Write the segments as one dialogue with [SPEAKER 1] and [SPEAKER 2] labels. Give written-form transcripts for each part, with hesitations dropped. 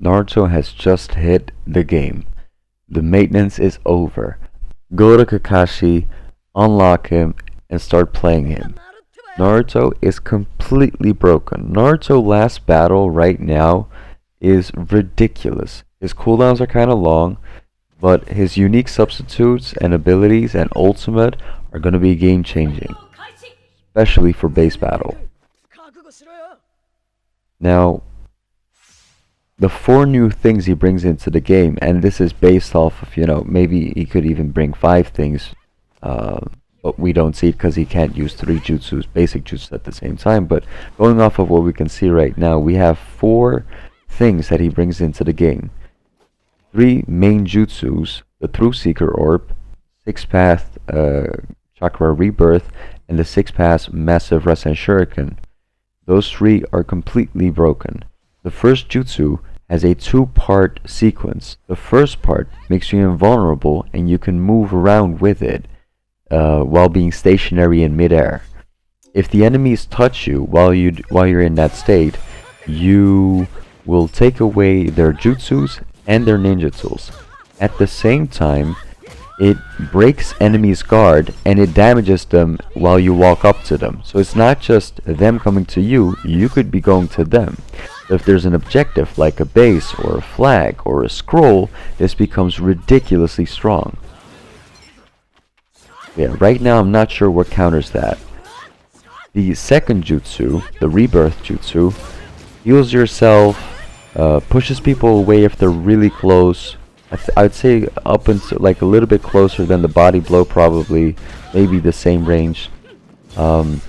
[SPEAKER 1] Naruto has just hit the game. The maintenance is over. Go to Kakashi, unlock him, and start playing him. Naruto is completely broken. Naruto last battle right now is ridiculous. His cooldowns are kind of long, but his unique substitutes and abilities and ultimate are going to be game changing, especially for base battle. Now, the four new things he brings into the game, and this is based off of, maybe he could even bring five things, but we don't see it because he can't use three jutsus, basic jutsus at the same time. But going off of what we can see right now, we have four things that he brings into the game. Three main jutsus: the Truth Seeker Orb, Six Path Chakra Rebirth, and the Six Path Massive Rasen Shuriken. Those three are completely broken. The first jutsu has a two-part sequence. The first part makes you invulnerable and you can move around with it while being stationary in midair. If the enemies touch you while you're in that state, you will take away their jutsus and their ninjutsus. At the same time, it breaks enemies' guard and it damages them while you walk up to them. So it's not just them coming to you, you could be going to them. If there's an objective like a base or a flag or a scroll, this becomes ridiculously strong. Yeah, right now I'm not sure what counters that. The second jutsu, the Rebirth jutsu, heals yourself, pushes people away if they're really close. I'd say up until like a little bit closer than the body blow, probably, maybe the same range. And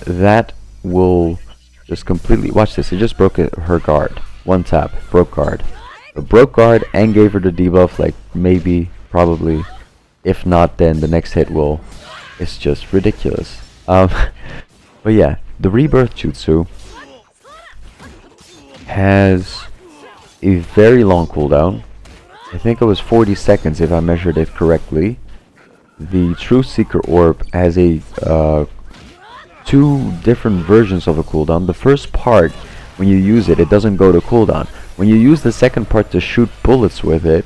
[SPEAKER 1] that will just completely, watch this, it just broke her guard. One tap, broke guard. It broke guard and gave her the debuff, like maybe, probably. If not, then the next hit will. It's just ridiculous. But yeah, the Rebirth jutsu has a very long cooldown. I think it was 40 seconds if I measured it correctly. The Truth Seeker Orb has a two different versions of a cooldown. The first part, when you use it, it doesn't go to cooldown. When you use the second part to shoot bullets with it,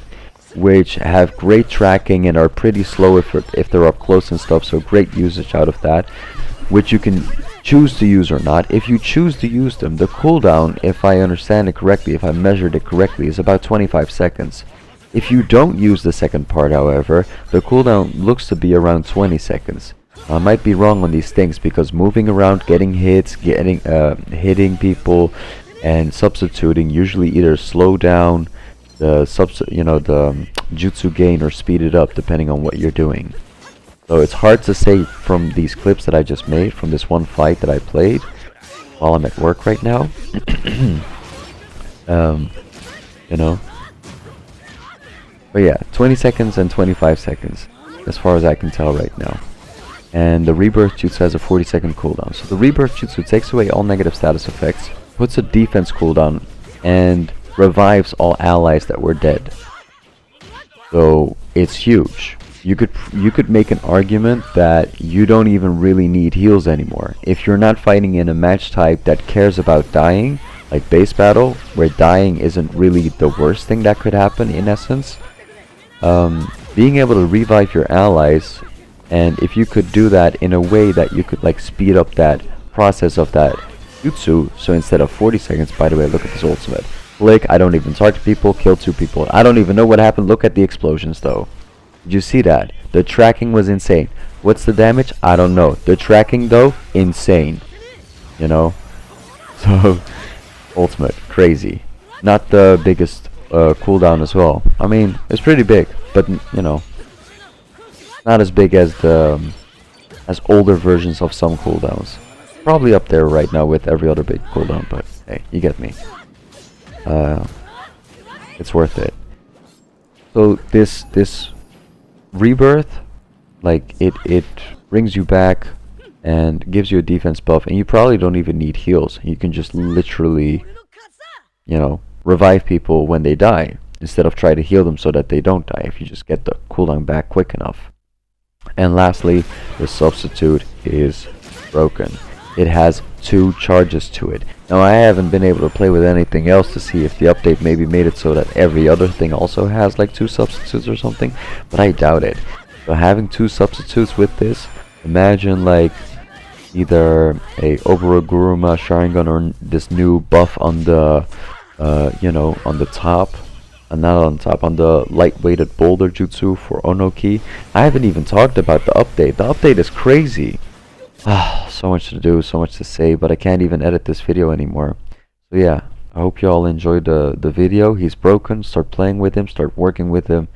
[SPEAKER 1] which have great tracking and are pretty slow if they're up close and stuff, so great usage out of that, which you can choose to use or not. If you choose to use them, the cooldown, if I understand it correctly, if I measured it correctly, is about 25 seconds. If you don't use the second part, however, the cooldown looks to be around 20 seconds. I might be wrong on these things because moving around, getting hits, hitting people, and substituting usually either slow down the jutsu gain or speed it up depending on what you're doing. So it's hard to say from these clips that I just made from this one fight that I played while I'm at work right now. But yeah, 20 seconds and 25 seconds as far as I can tell right now. And the Rebirth jutsu has a 40-second cooldown. So the Rebirth jutsu takes away all negative status effects, puts a defense cooldown, and revives all allies that were dead. So it's huge. You could make an argument that you don't even really need heals anymore. If you're not fighting in a match type that cares about dying, like base battle, where dying isn't really the worst thing that could happen in essence, being able to revive your allies, and if you could do that in a way that you could like speed up that process of that jutsu, so instead of 40 seconds, by the way, look at this ultimate. Flick, I don't even target people, kill 2 people. I don't even know what happened. Look at the explosions though. Did you see that? The tracking was insane. What's the damage? I don't know. The tracking though, insane. So ultimate, crazy. Not the biggest cooldown as well. I mean, it's pretty big, but not as big as the as older versions of some cooldowns. Probably up there right now with every other big cooldown, but hey, you get me. It's worth it. So this Rebirth, like it brings you back and gives you a defense buff, and you probably don't even need heals. You can just literally, revive people when they die instead of try to heal them so that they don't die, if you just get the cooldown back quick enough. And lastly, the substitute is broken. it has 2 charges to it. Now I haven't been able to play with anything else to see if the update maybe made it so that every other thing also has like 2 substitutes or something, but I doubt it. So having 2 substitutes with this, imagine like either a Obaraguruma Sharingan or this new buff on the on the top, not on top, on the lightweighted boulder jutsu for Onoki. I haven't even talked about the update. The update is crazy. Ah, so much to do, so much to say, but I can't even edit this video anymore. So yeah, I hope you all enjoyed the video. He's broken. Start playing with him. Start working with him.